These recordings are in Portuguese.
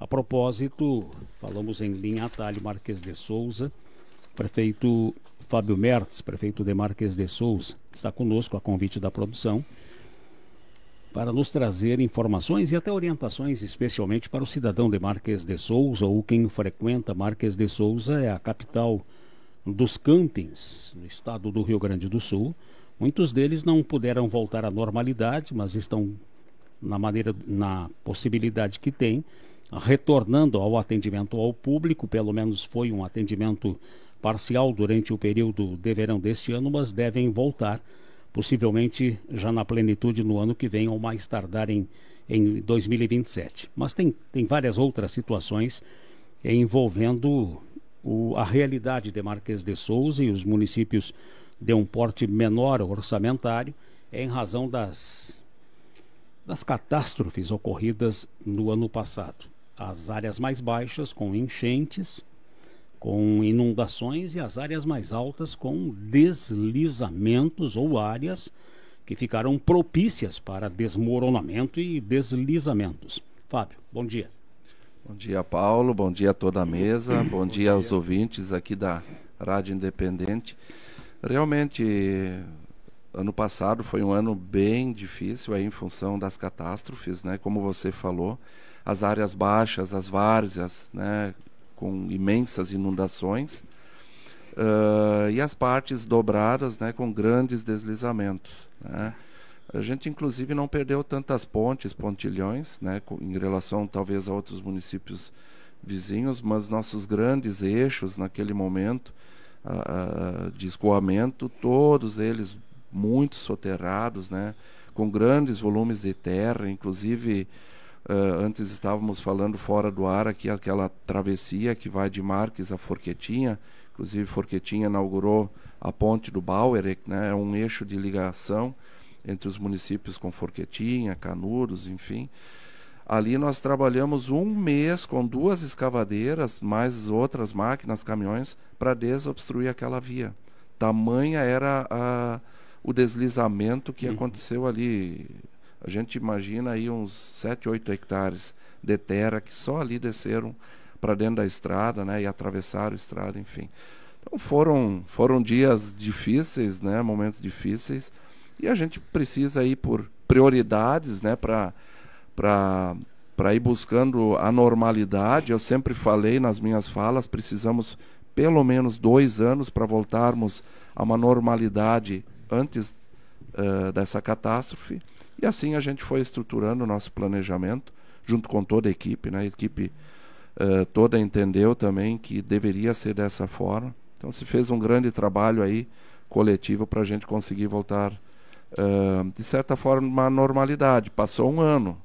A propósito, falamos em Linha Atalho, Marques de Souza, prefeito Fábio Mertz, prefeito de Marques de Souza, está conosco a convite da produção para nos trazer informações e até orientações, especialmente para o cidadão de Marques de Souza ou quem frequenta Marques de Souza, é a capital dos campings no estado do Rio Grande do Sul. Muitos deles não puderam voltar à normalidade, mas estão na possibilidade que tem, retornando ao atendimento ao público. Pelo menos foi um atendimento parcial durante o período de verão deste ano, mas devem voltar possivelmente já na plenitude no ano que vem ou mais tardar em 2027. Mas tem várias outras situações envolvendo a realidade de Marques de Souza e os municípios de um porte menor orçamentário em razão das catástrofes ocorridas no ano passado. As áreas mais baixas com enchentes, com inundações, e as áreas mais altas com deslizamentos ou áreas que ficaram propícias para desmoronamento e deslizamentos. Fábio, bom dia. Bom dia, Paulo, bom dia a toda a mesa, bom dia aos ouvintes aqui da Rádio Independente. Realmente, ano passado foi um ano bem difícil aí em função das catástrofes, né? Como você falou, as áreas baixas, as várzeas, né? Com imensas inundações, e as partes dobradas, né, com grandes deslizamentos, né? A gente inclusive não perdeu tantas pontilhões, né, em relação talvez a outros municípios vizinhos, mas nossos grandes eixos naquele momento de escoamento, todos eles muito soterrados, né, com grandes volumes de terra. Inclusive antes estávamos falando fora do ar aqui, aquela travessia que vai de Marques a Forquetinha. Inclusive Forquetinha inaugurou a ponte do Bauer, né, é um eixo de ligação entre os municípios com Forquetinha, Canudos, enfim. Ali nós trabalhamos um mês com 2 escavadeiras, mais outras máquinas, caminhões, para desobstruir aquela via. Tamanha era o deslizamento que aconteceu ali. A gente imagina aí uns 7, 8 hectares de terra que só ali desceram para dentro da estrada, né, e atravessaram a estrada, enfim. Então foram dias difíceis, né, momentos difíceis, e a gente precisa ir por prioridades, né, para ir buscando a normalidade. Eu sempre falei nas minhas falas, precisamos pelo menos 2 anos para voltarmos a uma normalidade antes dessa catástrofe. E assim a gente foi estruturando o nosso planejamento, junto com toda a equipe, né? A equipe toda entendeu também que deveria ser dessa forma. Então se fez um grande trabalho aí, coletivo, para a gente conseguir voltar, de certa forma, à normalidade. Passou um ano,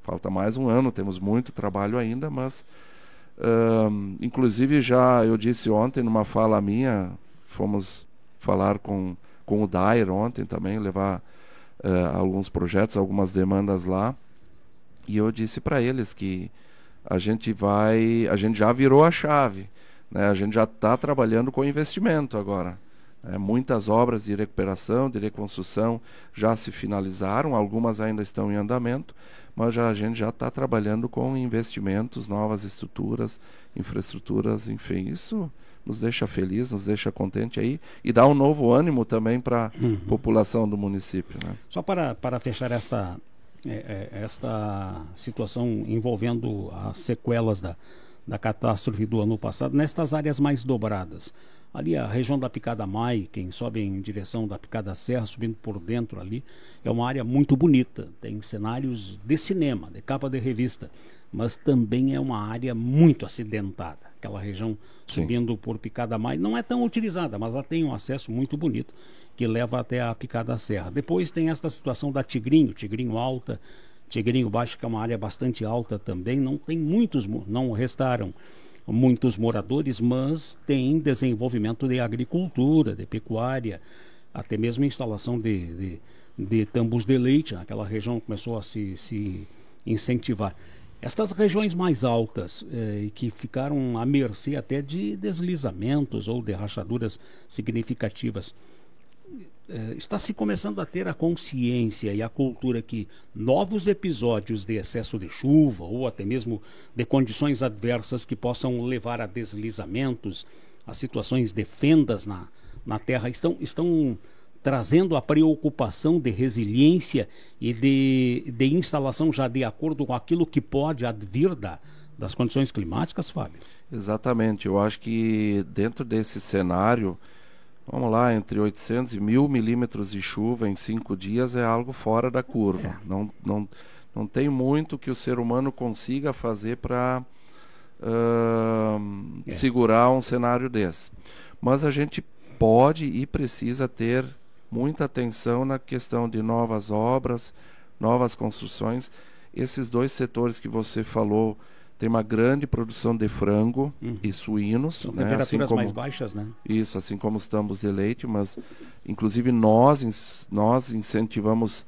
falta mais um ano, temos muito trabalho ainda, mas inclusive já eu disse ontem numa fala minha, fomos falar com o Dair ontem também, levar alguns projetos, algumas demandas lá, e eu disse para eles que a gente já virou a chave, né? A gente já está trabalhando com investimento agora, né? Muitas obras de recuperação, de reconstrução já se finalizaram, algumas ainda estão em andamento, mas a gente já está trabalhando com investimentos, novas estruturas, infraestruturas, enfim. Isso nos deixa feliz, nos deixa contente aí, e dá um novo ânimo também para a população do município, né? Só para fechar esta situação envolvendo as sequelas da catástrofe do ano passado, nestas áreas mais dobradas, ali a região da Picada Mai, quem sobe em direção da Picada Serra, subindo por dentro ali, é uma área muito bonita, tem cenários de cinema, de capa de revista, mas também é uma área muito acidentada. Aquela região subindo por Picada Mai não é tão utilizada, mas ela tem um acesso muito bonito que leva até a Picada Serra. Depois tem esta situação da Tigrinho Alta, Tigrinho Baixo, que é uma área bastante alta também. Não restaram muitos moradores, mas tem desenvolvimento de agricultura, de pecuária, até mesmo instalação de tambos de leite. Naquela região começou a se incentivar. Estas regiões mais altas, que ficaram à mercê até de deslizamentos ou de rachaduras significativas, está se começando a ter a consciência e a cultura que novos episódios de excesso de chuva ou até mesmo de condições adversas que possam levar a deslizamentos, a situações de fendas na terra, estão trazendo a preocupação de resiliência e de instalação já de acordo com aquilo que pode advir das condições climáticas, Fábio? Exatamente. Eu acho que dentro desse cenário, vamos lá, entre 800 e 1.000 milímetros de chuva em 5 dias é algo fora da curva. Não tem muito que o ser humano consiga fazer para segurar um cenário desse. Mas a gente pode e precisa ter muita atenção na questão de novas obras, novas construções. Esses dois setores que você falou tem uma grande produção de frango e suínos. São né? temperaturas assim como, mais baixas, né? Isso, assim como os tambos de leite, mas inclusive nós incentivamos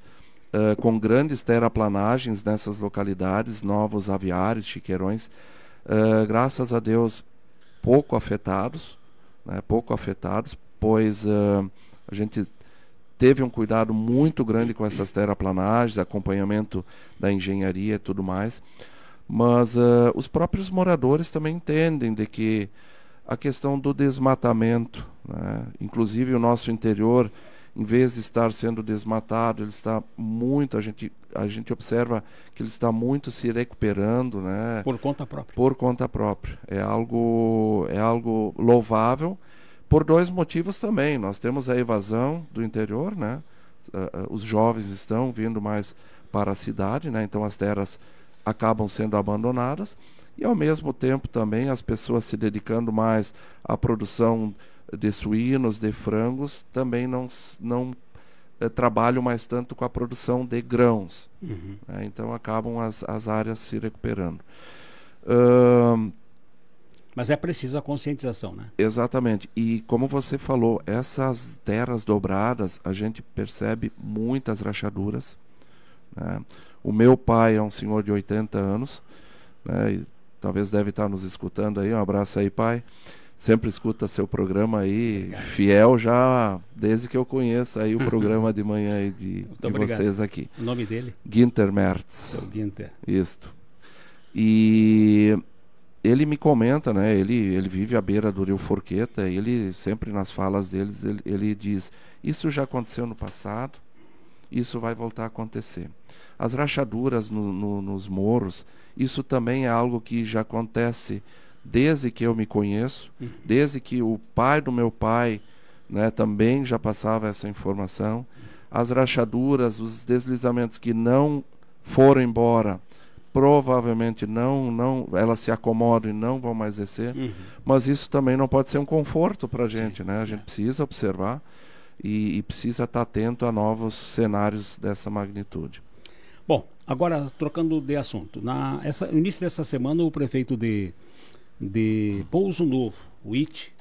com grandes terraplanagens nessas localidades, novos aviários, chiqueirões, graças a Deus pouco afetados, pois a gente teve um cuidado muito grande com essas terraplanagens, acompanhamento da engenharia e tudo mais. Mas os próprios moradores também entendem de que a questão do desmatamento, né? Inclusive o nosso interior, em vez de estar sendo desmatado, ele está muito, a gente observa que ele está muito se recuperando, né? Por conta própria. Por conta própria. É algo louvável por dois motivos também. Nós temos a evasão do interior, né? Os jovens estão vindo mais para a cidade, né? Então as terras acabam sendo abandonadas e ao mesmo tempo também as pessoas se dedicando mais à produção de suínos, de frangos, também não trabalham mais tanto com a produção de grãos. Né? Então acabam as áreas se recuperando. Mas é preciso a conscientização, né? Exatamente. E como você falou, essas terras dobradas, a gente percebe muitas rachaduras, né? O meu pai é um senhor de 80 anos, né? E talvez deve estar nos escutando aí. Um abraço aí, pai. Sempre escuta seu programa aí, fiel já desde que eu conheço aí o programa de manhã aí de vocês aqui. O nome dele? Ginter Mertz. O Ginter. Isto. E ele me comenta, né? Ele vive à beira do Rio Forqueta e ele sempre nas falas deles ele diz: isso já aconteceu no passado, isso vai voltar a acontecer. As rachaduras nos morros, isso também é algo que já acontece desde que eu me conheço, desde que o pai do meu pai, né, também já passava essa informação. As rachaduras, os deslizamentos que não foram embora, provavelmente não elas se acomodam e não vão mais descer, mas isso também não pode ser um conforto para a gente, né? A gente precisa observar e precisa estar atento a novos cenários dessa magnitude. Bom, agora trocando de assunto, no início dessa semana o prefeito de Pouso Novo, o IT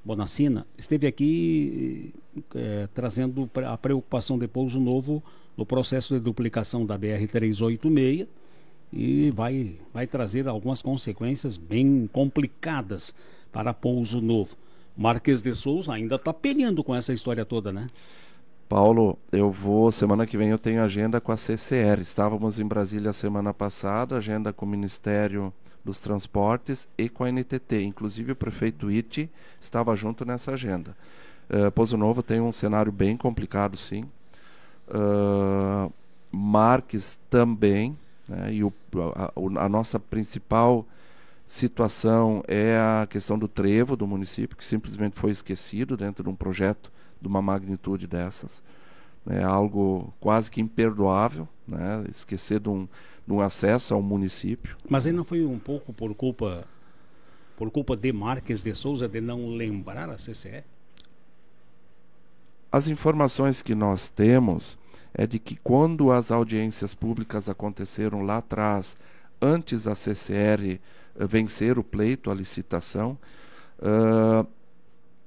Bonacina, esteve aqui trazendo a preocupação de Pouso Novo no processo de duplicação da BR-386 e vai trazer algumas consequências bem complicadas para Pouso Novo. Marques de Souza ainda está peleando com essa história toda, né? Paulo, semana que vem eu tenho agenda com a CCR. Estávamos em Brasília a semana passada, agenda com o Ministério dos Transportes e com a NTT. Inclusive o prefeito Iti estava junto nessa agenda. Pouso Novo tem um cenário bem complicado, sim. Marques também, né? E a nossa principal situação é a questão do trevo do município, que simplesmente foi esquecido dentro de um projeto de uma magnitude dessas. É algo quase que imperdoável, né? Esquecer de um acesso ao município. Mas aí não foi um pouco por culpa de Marques de Souza de não lembrar a CCE? As informações que nós temos é de que quando as audiências públicas aconteceram lá atrás, antes da CCR vencer o pleito, a licitação,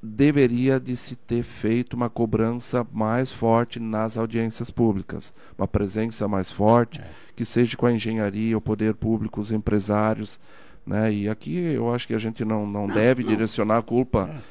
deveria de se ter feito uma cobrança mais forte nas audiências públicas, uma presença mais forte, que seja com a engenharia, o poder público, os empresários, né? E aqui eu acho que a gente não deve direcionar a culpa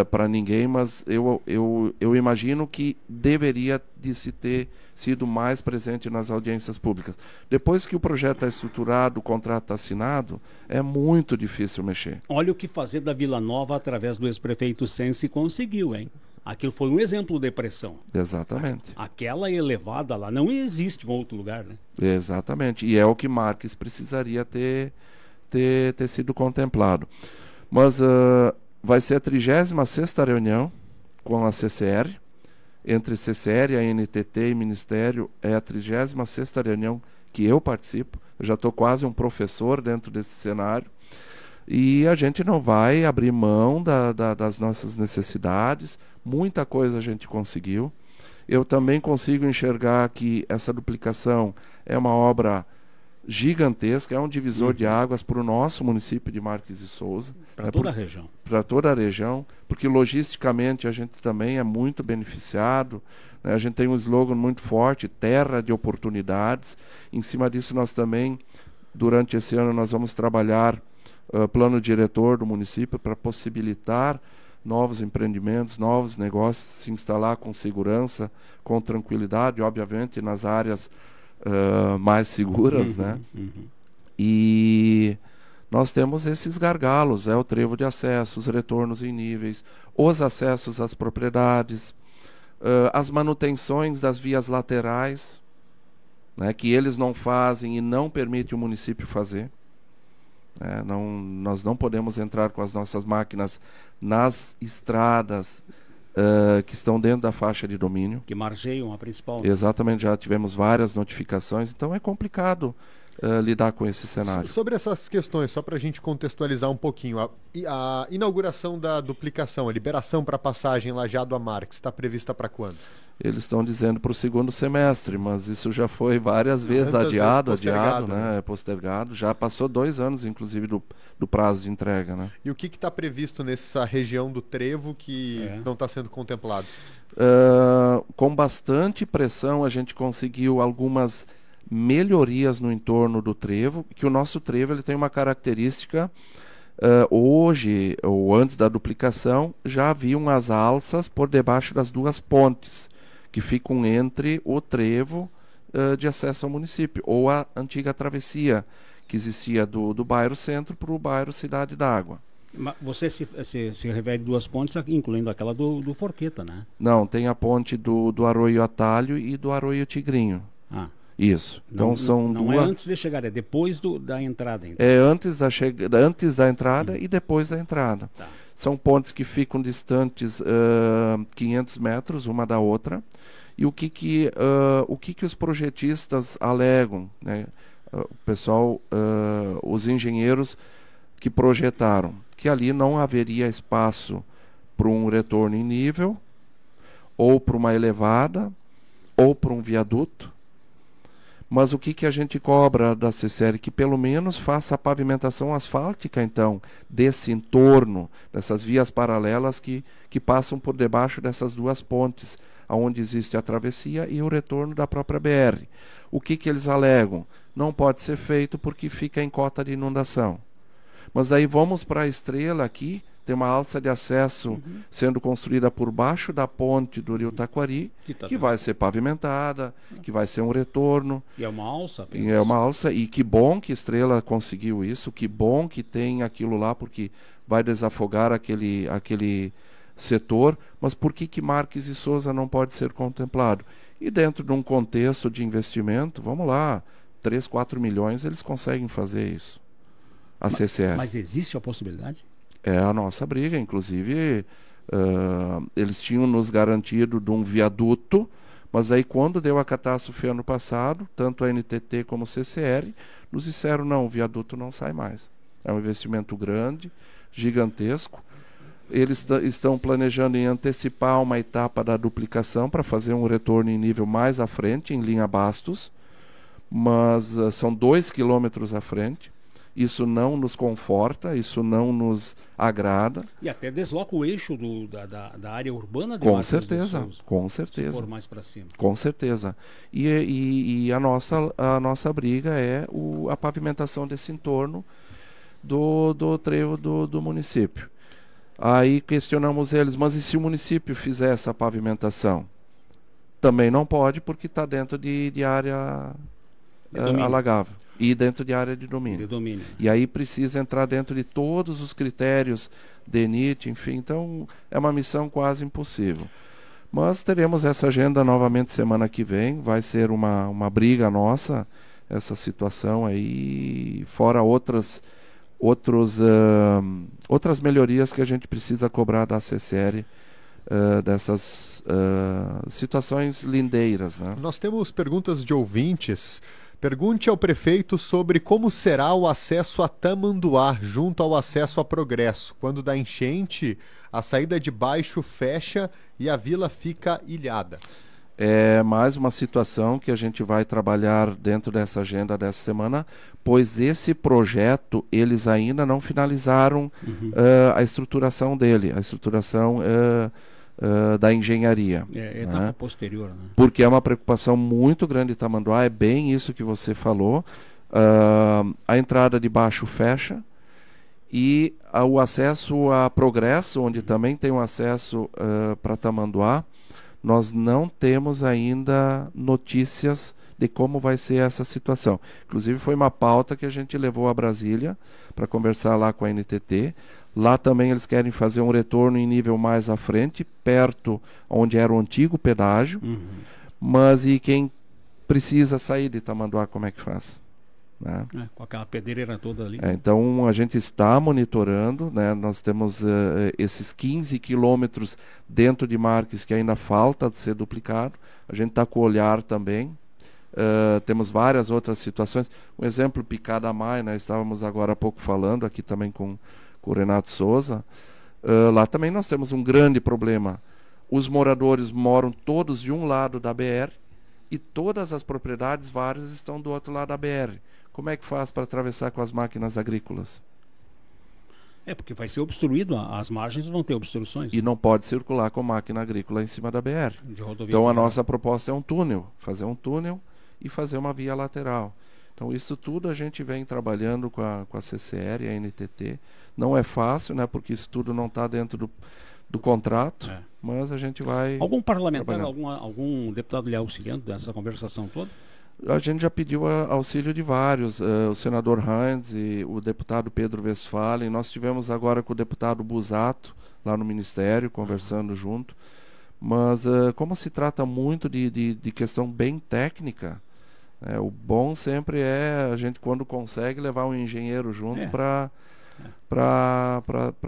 para ninguém, mas eu imagino que deveria de se ter sido mais presente nas audiências públicas. Depois que o projeto está estruturado, o contrato está assinado, é muito difícil mexer. Olha o que fazer da Vila Nova através do ex-prefeito Sense conseguiu, hein? Aquilo foi um exemplo de pressão. Exatamente. Aquela elevada lá não existe em outro lugar, né? Exatamente. E é o que Marques precisaria ter sido contemplado. Mas vai ser a 36ª reunião com a CCR. Entre CCR, a NTT e Ministério, é a 36ª reunião que eu participo. Eu já estou quase um professor dentro desse cenário. E a gente não vai abrir mão das nossas necessidades. Muita coisa a gente conseguiu. Eu também consigo enxergar que essa duplicação é uma obra gigantesca, é um divisor de águas para o nosso município de Marques de Souza. Para toda a região. Para toda a região, porque logisticamente a gente também é muito beneficiado. Né? A gente tem um slogan muito forte, terra de oportunidades. Em cima disso nós também, durante esse ano, nós vamos trabalhar plano diretor do município para possibilitar novos empreendimentos, novos negócios, se instalar com segurança, com tranquilidade, obviamente nas áreas mais seguras, né? E nós temos esses gargalos, o trevo de acesso, os retornos em níveis, os acessos às propriedades, as manutenções das vias laterais, né, que eles não fazem e não permitem o município fazer. Nós não podemos entrar com as nossas máquinas nas estradas que estão dentro da faixa de domínio. Que margeiam a principal. Exatamente, já tivemos várias notificações, então é complicado lidar com esse cenário. Sobre essas questões, só para a gente contextualizar um pouquinho, a inauguração da duplicação, a liberação para passagem Lajeado a Marques, está prevista para quando? Eles estão dizendo para o segundo semestre, mas isso já foi várias vezes adiado, né? Postergado. Já passou 2 anos, inclusive, do prazo de entrega, né? E o que está previsto nessa região do trevo que não está sendo contemplado? Com bastante pressão, a gente conseguiu algumas melhorias no entorno do trevo, que o nosso trevo ele tem uma característica. Hoje, ou antes da duplicação, já haviam as alças por debaixo das 2 pontes, que ficam entre o trevo de acesso ao município, ou a antiga travessia, que existia do bairro Centro para o bairro Cidade d'Água. Mas você se refere a 2 pontes, incluindo aquela do Forqueta, né? Não, tem a ponte do Arroio Atalho e do Arroio Tigrinho. Isso. Então não é antes de chegar, é depois da entrada. Então. É antes da entrada e depois da entrada. Tá. São pontes que ficam distantes 500 metros uma da outra. E o que os projetistas alegam, né? O pessoal, os engenheiros que projetaram, que ali não haveria espaço para um retorno em nível, ou para uma elevada, ou para um viaduto. Mas o que a gente cobra da CCR? Que pelo menos faça a pavimentação asfáltica, então, desse entorno, dessas vias paralelas que passam por debaixo dessas 2 pontes, onde existe a travessia e o retorno da própria BR. O que eles alegam? Não pode ser feito porque fica em cota de inundação. Mas aí vamos para a Estrela aqui, tem uma alça de acesso sendo construída por baixo da ponte do Rio Taquari, que vai ser pavimentada, que vai ser um retorno. E é uma alça? E é uma alça, e que bom que Estrela conseguiu isso, que bom que tem aquilo lá, porque vai desafogar aquele setor. Mas por que Marques e Souza não pode ser contemplado? E dentro de um contexto de investimento, vamos lá, 3, 4 milhões, eles conseguem fazer isso. A CCR. Mas existe a possibilidade? É a nossa briga, inclusive eles tinham nos garantido de um viaduto, mas aí quando deu a catástrofe ano passado, tanto a NTT como o CCR, nos disseram não, o viaduto não sai mais. É um investimento grande, gigantesco. Eles estão planejando em antecipar uma etapa da duplicação para fazer um retorno em nível mais à frente, em linha Bastos, mas são 2 quilômetros à frente. Isso não nos conforta, isso não nos agrada. E até desloca o eixo da área urbana de Com certeza, com certeza. Se for mais para cima. Com certeza. E a nossa briga é a pavimentação desse entorno do trevo do município. Aí questionamos eles, mas e se o município fizer essa pavimentação? Também não pode, porque está dentro de área alagável e dentro de área de domínio. E aí precisa entrar dentro de todos os critérios DENIT, enfim, então é uma missão quase impossível. Mas teremos essa agenda novamente semana que vem, vai ser uma briga nossa, essa situação aí, fora outras melhorias que a gente precisa cobrar da CCR, dessas situações lindeiras, né? Nós temos perguntas de ouvintes. Pergunte ao prefeito sobre como será o acesso a Tamanduá, junto ao acesso a Progresso. Quando dá enchente, a saída de baixo fecha e a vila fica ilhada. É mais uma situação que a gente vai trabalhar dentro dessa agenda dessa semana, pois esse projeto, eles ainda não finalizaram a estruturação dele, a estruturação da engenharia. É etapa posterior, né? Porque é uma preocupação muito grande de Tamanduá, é bem isso que você falou. A entrada de baixo fecha e o acesso a Progresso, onde também tem um acesso para Tamanduá, nós não temos ainda notícias de como vai ser essa situação. Inclusive foi uma pauta que a gente levou a Brasília para conversar lá com a NTT. Lá também eles querem fazer um retorno em nível mais à frente, perto onde era o antigo pedágio. Mas e quem precisa sair de Tamanduá, como é que faz? Né? Com aquela pedreira toda ali. Então a gente está monitorando, né? Nós temos esses 15 quilômetros dentro de Marques que ainda falta de ser duplicado. A gente está com o olhar também. Temos várias outras situações. Um exemplo, Picada Mai, né? Estávamos agora há pouco falando aqui também com o Renato Souza. Lá também nós temos um grande problema. Os moradores moram todos de um lado da BR e todas as propriedades várias estão do outro lado da BR. Como é que faz para atravessar com as máquinas agrícolas? Porque vai ser obstruído, as margens vão ter obstruções. E não pode circular com máquina agrícola em cima da BR. Então a nossa proposta é um túnel, fazer um túnel e fazer uma via lateral. Então isso tudo a gente vem trabalhando com a CCR e a NTT. Não é fácil, né, porque isso tudo não está dentro do contrato, mas a gente vai... Algum parlamentar, algum deputado lhe auxiliando dessa conversação toda? A gente já pediu auxílio de vários, o senador Heinz e o deputado Pedro Westphalen. Nós tivemos agora com o deputado Busato, lá no Ministério, conversando junto. Mas como se trata muito de questão bem técnica, o bom sempre é a gente, quando consegue, levar um engenheiro junto para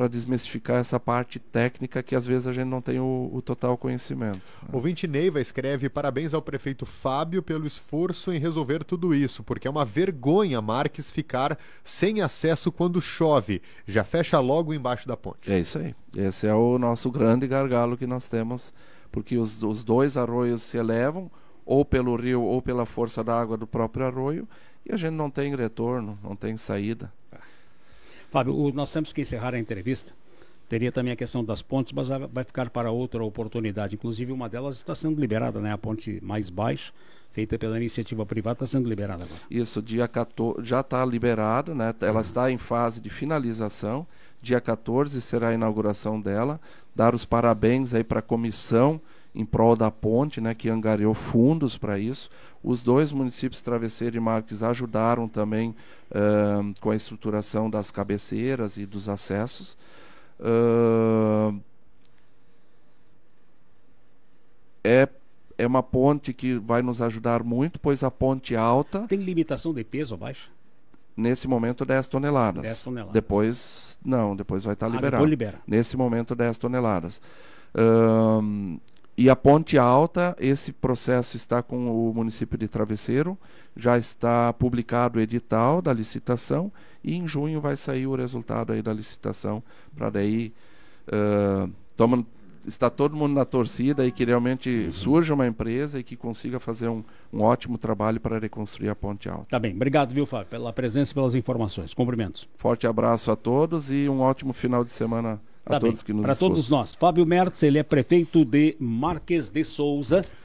desmistificar essa parte técnica que às vezes a gente não tem o total conhecimento. Ouvinte Neiva escreve: parabéns ao prefeito Fábio pelo esforço em resolver tudo isso, porque é uma vergonha Marques ficar sem acesso quando chove, já fecha logo embaixo da ponte. É isso aí, esse é o nosso grande gargalo que nós temos, porque os dois arroios se elevam, ou pelo rio ou pela força da água do próprio arroio, e a gente não tem retorno, não tem saída. Fábio, nós temos que encerrar a entrevista. Teria também a questão das pontes, mas vai ficar para outra oportunidade. Inclusive, uma delas está sendo liberada, né? A ponte mais baixa, feita pela iniciativa privada, está sendo liberada agora. Isso, dia 14, já está liberada, né? Ela está em fase de finalização. Dia 14 será a inauguração dela. Dar os parabéns aí para a comissão em prol da ponte, né, que angariou fundos para isso. Os dois municípios, Travesseiro e Marques, ajudaram também com a estruturação das cabeceiras e dos acessos. É uma ponte que vai nos ajudar muito, pois a ponte alta... Tem limitação de peso abaixo? Nesse momento, 10 toneladas. 10 toneladas. Depois, não, depois vai estar liberado. Depois libera. Nesse momento, 10 toneladas. E a ponte alta, esse processo está com o município de Travesseiro, já está publicado o edital da licitação e em junho vai sair o resultado aí da licitação, para daí está todo mundo na torcida e que realmente surja uma empresa e que consiga fazer um ótimo trabalho para reconstruir a ponte alta. Tá bem, obrigado, viu, Fábio, pela presença e pelas informações. Cumprimentos. Forte abraço a todos e um ótimo final de semana a todos que nos escutam. Para todos nós. Fábio Mertz, ele é prefeito de Marques de Souza.